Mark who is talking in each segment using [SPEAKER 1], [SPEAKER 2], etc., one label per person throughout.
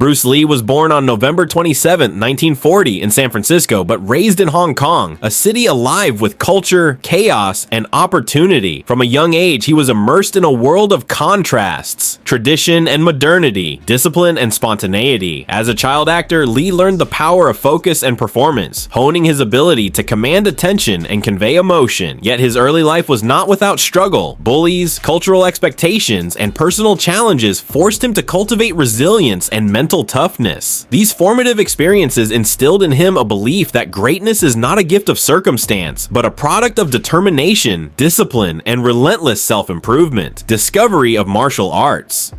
[SPEAKER 1] Bruce Lee was born on November 27, 1940 in San Francisco, but raised in Hong Kong, a city alive with culture, chaos, and opportunity. From a young age, he was immersed in a world of contrasts, tradition and modernity, discipline and spontaneity. As a child actor, Lee learned the power of focus and performance, honing his ability to command attention and convey emotion. Yet his early life was not without struggle. Bullies, cultural expectations, and personal challenges forced him to cultivate resilience and mental toughness. These formative experiences instilled in him a belief that greatness is not a gift of circumstance, but a product of determination, discipline, and relentless self-improvement. Discovery of martial arts.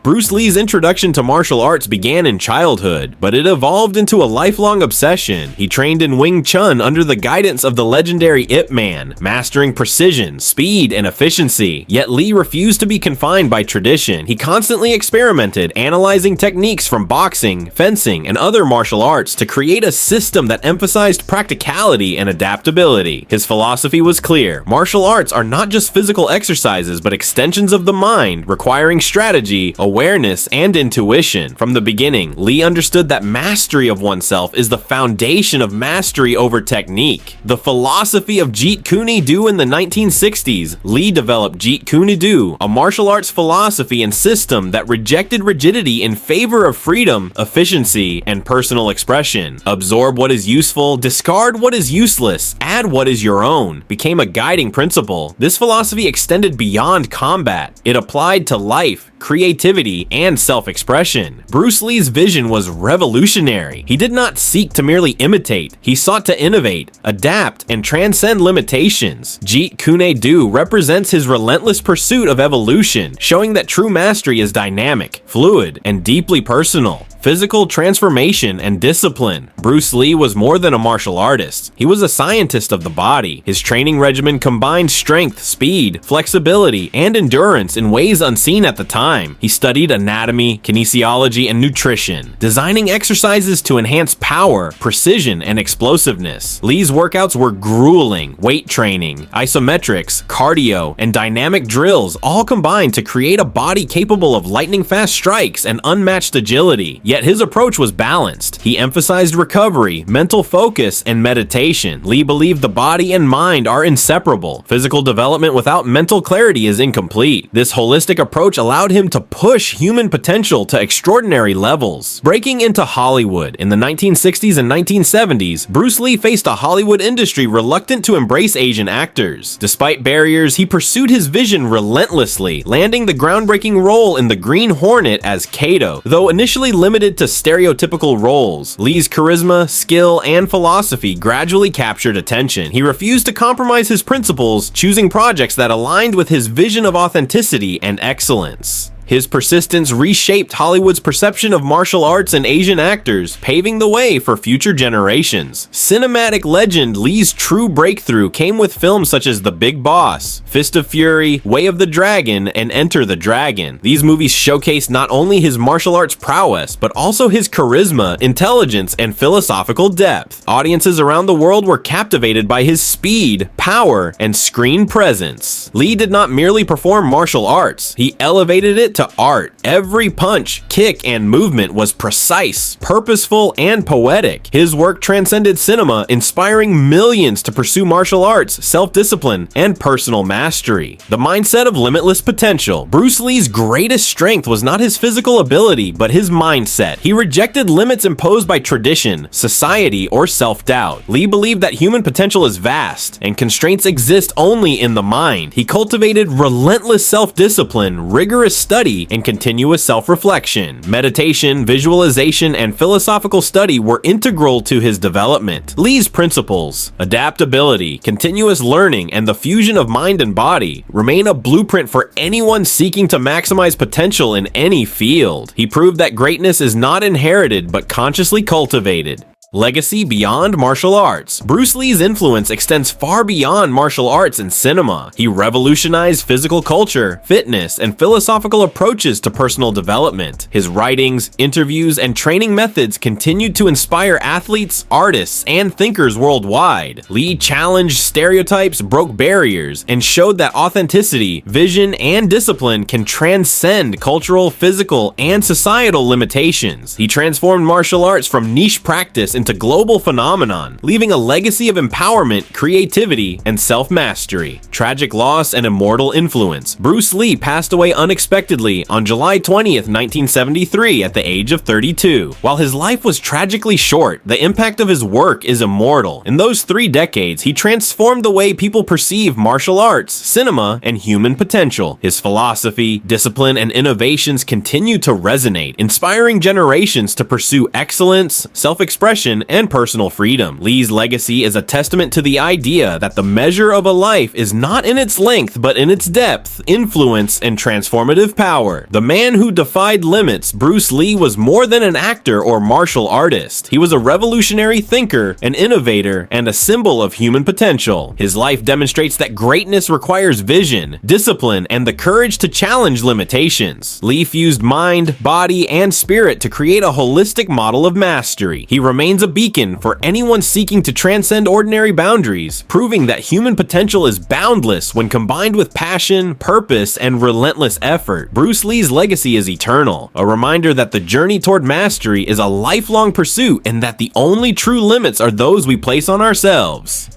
[SPEAKER 1] Bruce Lee's introduction to martial arts began in childhood, but it evolved into a lifelong obsession. He trained in Wing Chun under the guidance of the legendary Ip Man, mastering precision, speed, and efficiency. Yet Lee refused to be confined by tradition. He constantly experimented, analyzing techniques from boxing, fencing, and other martial arts to create a system that emphasized practicality and adaptability. His philosophy was clear: martial arts are not just physical exercises, but extensions of the mind, requiring strategy, awareness, and intuition. From the beginning, Lee understood that mastery of oneself is the foundation of mastery over technique. The philosophy of Jeet Kune Do in the 1960s, Lee developed Jeet Kune Do, a martial arts philosophy and system that rejected rigidity in favor of freedom, efficiency, and personal expression. Absorb what is useful, discard what is useless, add what is your own, became a guiding principle. This philosophy extended beyond combat. It applied to life, creativity, and self-expression. Bruce Lee's vision was revolutionary. He did not seek to merely imitate. He sought to innovate, adapt, and transcend limitations. Jeet Kune Do represents his relentless pursuit of evolution, showing that true mastery is dynamic, fluid, and deeply personal. Physical transformation and discipline. Bruce Lee was more than a martial artist. He was a scientist of the body. His training regimen combined strength, speed, flexibility, and endurance in ways unseen at the time. He studied anatomy, kinesiology, and nutrition, designing exercises to enhance power, precision, and explosiveness. Lee's workouts were grueling. Weight training, isometrics, cardio, and dynamic drills all combined to create a body capable of lightning-fast strikes and unmatched agility. Yet his approach was balanced. He emphasized recovery, mental focus, and meditation. Lee believed the body and mind are inseparable. Physical development without mental clarity is incomplete. This holistic approach allowed him to push human potential to extraordinary levels. Breaking into Hollywood in the 1960s and 1970s, Bruce Lee faced a Hollywood industry reluctant to embrace Asian actors. Despite barriers, he pursued his vision relentlessly, landing the groundbreaking role in The Green Hornet as Kato. Though initially limited to stereotypical roles, Lee's charisma, skill, and philosophy gradually captured attention. He refused to compromise his principles, choosing projects that aligned with his vision of authenticity and excellence. His persistence reshaped Hollywood's perception of martial arts and Asian actors, paving the way for future generations. Cinematic legend Lee's true breakthrough came with films such as The Big Boss, Fist of Fury, Way of the Dragon, and Enter the Dragon. These movies showcased not only his martial arts prowess, but also his charisma, intelligence, and philosophical depth. Audiences around the world were captivated by his speed, power, and screen presence. Lee did not merely perform martial arts, he elevated it to art. Every punch, kick, and movement was precise, purposeful, and poetic. His work transcended cinema, inspiring millions to pursue martial arts, self-discipline, and personal mastery. The mindset of limitless potential. Bruce Lee's greatest strength was not his physical ability, but his mindset. He rejected limits imposed by tradition, society, or self-doubt. Lee believed that human potential is vast, and constraints exist only in the mind. He cultivated relentless self-discipline, rigorous study, and continuous self-reflection. Meditation, visualization, and philosophical study were integral to his development. Lee's principles, adaptability, continuous learning, and the fusion of mind and body remain a blueprint for anyone seeking to maximize potential in any field. He proved that greatness is not inherited but consciously cultivated. Legacy beyond martial arts. Bruce Lee's influence extends far beyond martial arts and cinema. He revolutionized physical culture, fitness, and philosophical approaches to personal development. His writings, interviews, and training methods continued to inspire athletes, artists, and thinkers worldwide. Lee challenged stereotypes, broke barriers, and showed that authenticity, vision, and discipline can transcend cultural, physical, and societal limitations. He transformed martial arts from niche practice into global phenomenon, leaving a legacy of empowerment, creativity, and self-mastery. Tragic loss and immortal influence. Bruce Lee passed away unexpectedly on July 20th, 1973 at the age of 32. While his life was tragically short, the impact of his work is immortal. In those 3 decades, he transformed the way people perceive martial arts, cinema, and human potential. His philosophy, discipline, and innovations continue to resonate, inspiring generations to pursue excellence, self-expression, and personal freedom. Lee's legacy is a testament to the idea that the measure of a life is not in its length, but in its depth, influence, and transformative power. The man who defied limits, Bruce Lee was more than an actor or martial artist. He was a revolutionary thinker, an innovator, and a symbol of human potential. His life demonstrates that greatness requires vision, discipline, and the courage to challenge limitations. Lee fused mind, body, and spirit to create a holistic model of mastery. He remains a beacon for anyone seeking to transcend ordinary boundaries, proving that human potential is boundless when combined with passion, purpose, and relentless effort. Bruce Lee's legacy is eternal, a reminder that the journey toward mastery is a lifelong pursuit and that the only true limits are those we place on ourselves.